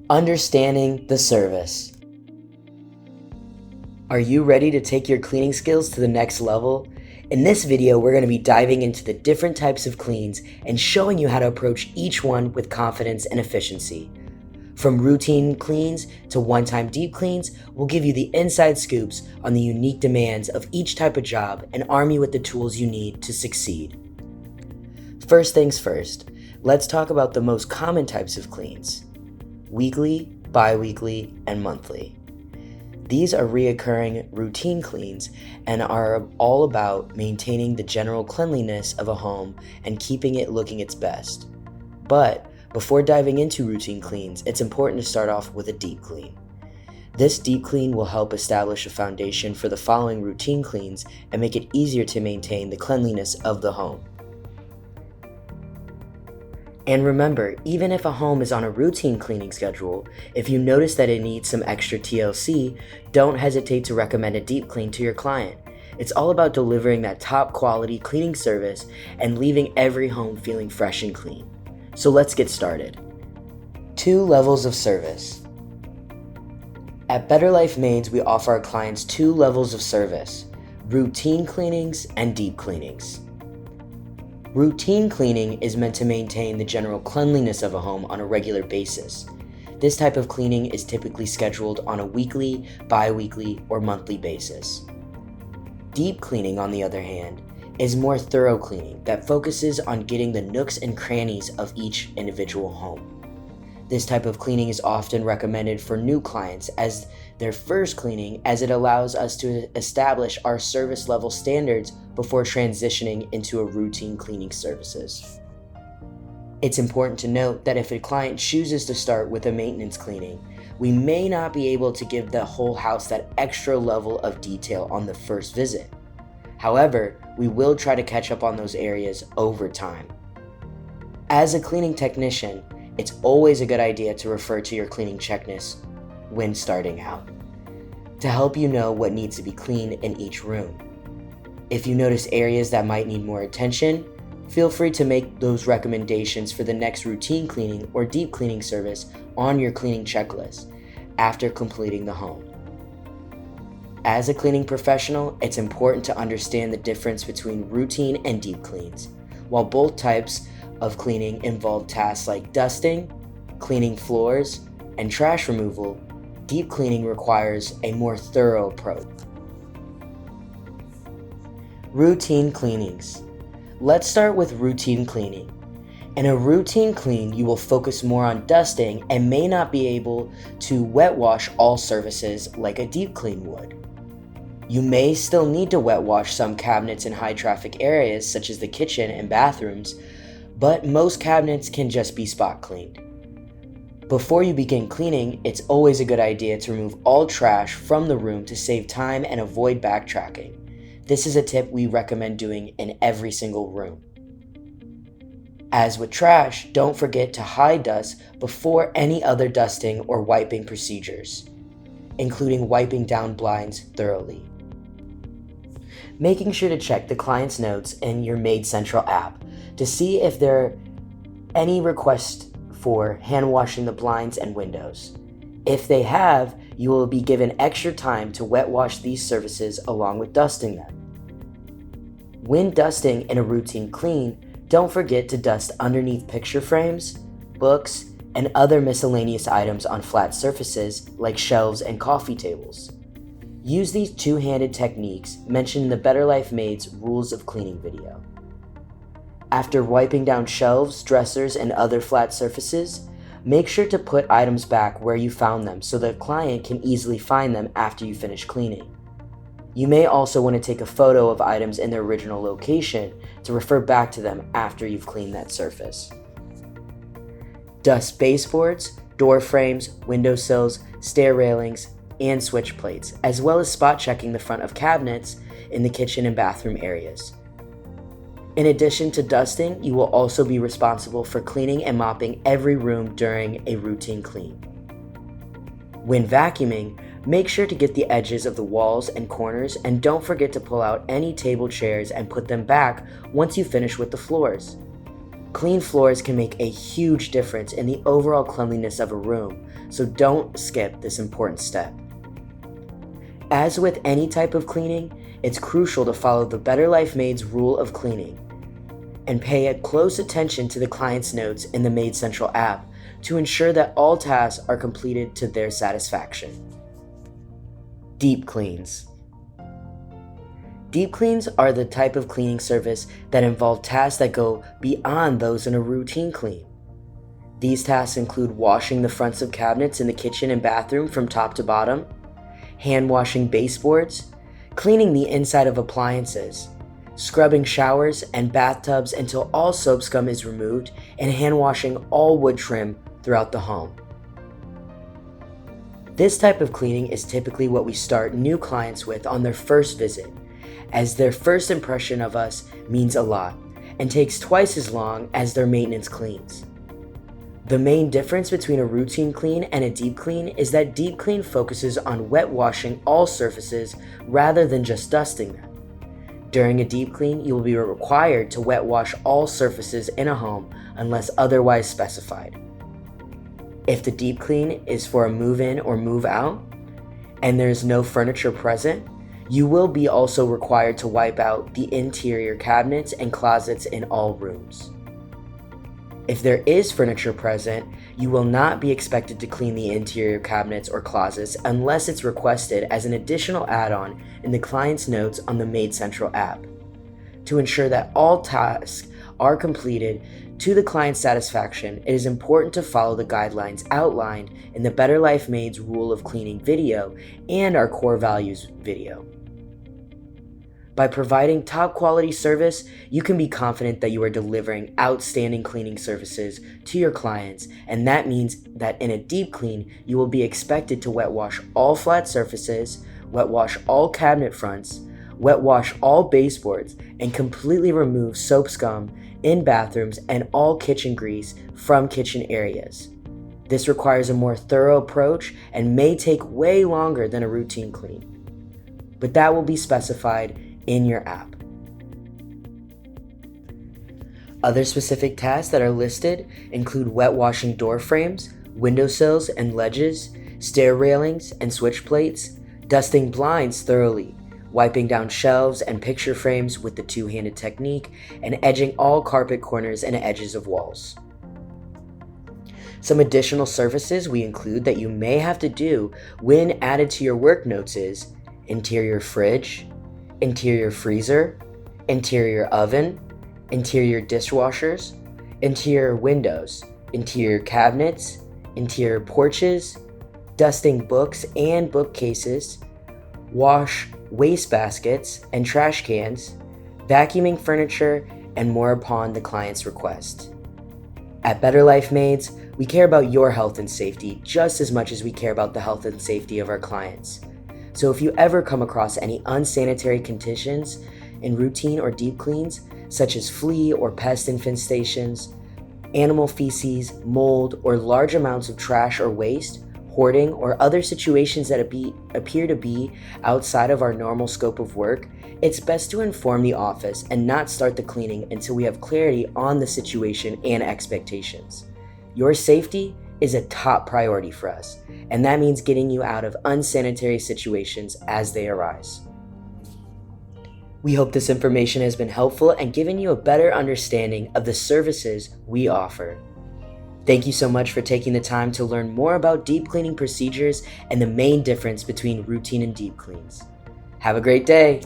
Understanding the service. Are you ready to take your cleaning skills to the next level? In this video, we're going to be diving into the different types of cleans and showing you how to approach each one with confidence and efficiency. From routine cleans to one-time deep cleans, we'll give you the inside scoops on the unique demands of each type of job and arm you with the tools you need to succeed. First things first, let's talk about the most common types of cleans: weekly, bi-weekly, and monthly. These are reoccurring routine cleans and are all about maintaining the general cleanliness of a home and keeping it looking its best. But before diving into routine cleans, it's important to start off with a deep clean. This deep clean will help establish a foundation for the following routine cleans and make it easier to maintain the cleanliness of the home. And remember, even if a home is on a routine cleaning schedule, if you notice that it needs some extra TLC, don't hesitate to recommend a deep clean to your client. It's all about delivering that top quality cleaning service and leaving every home feeling fresh and clean. So let's get started. 2 levels of service. At Better Life Maids, we offer our clients 2 levels of service: routine cleanings and deep cleanings. Routine cleaning is meant to maintain the general cleanliness of a home on a regular basis. This type of cleaning is typically scheduled on a weekly, bi-weekly, or monthly basis. Deep cleaning, on the other hand, is more thorough cleaning that focuses on getting the nooks and crannies of each individual home. This type of cleaning is often recommended for new clients as their first cleaning, as it allows us to establish our service level standards before transitioning into a routine cleaning services. It's important to note that if a client chooses to start with a maintenance cleaning, we may not be able to give the whole house that extra level of detail on the first visit. However, we will try to catch up on those areas over time. As a cleaning technician, it's always a good idea to refer to your cleaning checklist when starting out, to help you know what needs to be cleaned in each room. If you notice areas that might need more attention, feel free to make those recommendations for the next routine cleaning or deep cleaning service on your cleaning checklist after completing the home. As a cleaning professional, it's important to understand the difference between routine and deep cleans. While both types of cleaning involve tasks like dusting, cleaning floors, and trash removal, deep cleaning requires a more thorough approach. Routine cleanings. Let's start with routine cleaning. In a routine clean, you will focus more on dusting and may not be able to wet wash all surfaces like a deep clean would. You may still need to wet wash some cabinets in high traffic areas such as the kitchen and bathrooms, but most cabinets can just be spot cleaned. Before you begin cleaning, it's always a good idea to remove all trash from the room to save time and avoid backtracking. This is a tip we recommend doing in every single room. As with trash, don't forget to hide dust before any other dusting or wiping procedures, including wiping down blinds thoroughly. Making sure to check the client's notes in your Maids Central app to see if there are any requests for hand washing the blinds and windows. If they have, you will be given extra time to wet wash these surfaces along with dusting them. When dusting in a routine clean, don't forget to dust underneath picture frames, books, and other miscellaneous items on flat surfaces like shelves and coffee tables. Use these two-handed techniques mentioned in the Better Life Maids Rules of Cleaning video. After wiping down shelves, dressers, and other flat surfaces, make sure to put items back where you found them so the client can easily find them after you finish cleaning. You may also want to take a photo of items in their original location to refer back to them after you've cleaned that surface. Dust baseboards, door frames, windowsills, stair railings, and switch plates, as well as spot checking the front of cabinets in the kitchen and bathroom areas. In addition to dusting, you will also be responsible for cleaning and mopping every room during a routine clean. When vacuuming, make sure to get the edges of the walls and corners, and don't forget to pull out any table chairs and put them back once you finish with the floors. Clean floors can make a huge difference in the overall cleanliness of a room, so don't skip this important step. As with any type of cleaning, it's crucial to follow the Better Life Maids rule of cleaning and pay a close attention to the client's notes in the Maids Central app to ensure that all tasks are completed to their satisfaction. Deep cleans. Deep cleans are the type of cleaning service that involve tasks that go beyond those in a routine clean. These tasks include washing the fronts of cabinets in the kitchen and bathroom from top to bottom, hand washing baseboards, cleaning the inside of appliances, scrubbing showers and bathtubs until all soap scum is removed, and hand washing all wood trim throughout the home. This type of cleaning is typically what we start new clients with on their first visit, as their first impression of us means a lot and takes twice as long as their maintenance cleans. The main difference between a routine clean and a deep clean is that deep clean focuses on wet washing all surfaces rather than just dusting them. During a deep clean, you will be required to wet wash all surfaces in a home unless otherwise specified. If the deep clean is for a move-in or move-out, and there is no furniture present, you will be also required to wipe out the interior cabinets and closets in all rooms. If there is furniture present, you will not be expected to clean the interior cabinets or closets unless it's requested as an additional add-on in the client's notes on the Maids Central app. To ensure that all tasks are completed to the client's satisfaction, it is important to follow the guidelines outlined in the Better Life Maids Rule of Cleaning video and our Core Values video. By providing top quality service, you can be confident that you are delivering outstanding cleaning services to your clients, and that means that in a deep clean, you will be expected to wet wash all flat surfaces, wet wash all cabinet fronts, wet wash all baseboards, and completely remove soap scum in bathrooms and all kitchen grease from kitchen areas. This requires a more thorough approach and may take way longer than a routine clean, but that will be specified in your app. Other specific tasks that are listed include wet washing door frames, windowsills and ledges, stair railings and switch plates, dusting blinds thoroughly, wiping down shelves and picture frames with the two-handed technique, and edging all carpet corners and edges of walls. Some additional services we include that you may have to do when added to your work notes is interior fridge, interior freezer, interior oven, interior dishwashers, interior windows, interior cabinets, interior porches, dusting books and bookcases, wash waste baskets and trash cans, vacuuming furniture, and more upon the client's request. At Better Life Maids, we care about your health and safety just as much as we care about the health and safety of our clients. So if you ever come across any unsanitary conditions in routine or deep cleans, such as flea or pest infestations, animal feces, mold, or large amounts of trash or waste, hoarding, or other situations that appear to be outside of our normal scope of work, it's best to inform the office and not start the cleaning until we have clarity on the situation and expectations. Your safety is a top priority for us, and that means getting you out of unsanitary situations as they arise. We hope this information has been helpful and given you a better understanding of the services we offer. Thank you so much for taking the time to learn more about deep cleaning procedures and the main difference between routine and deep cleans. Have a great day!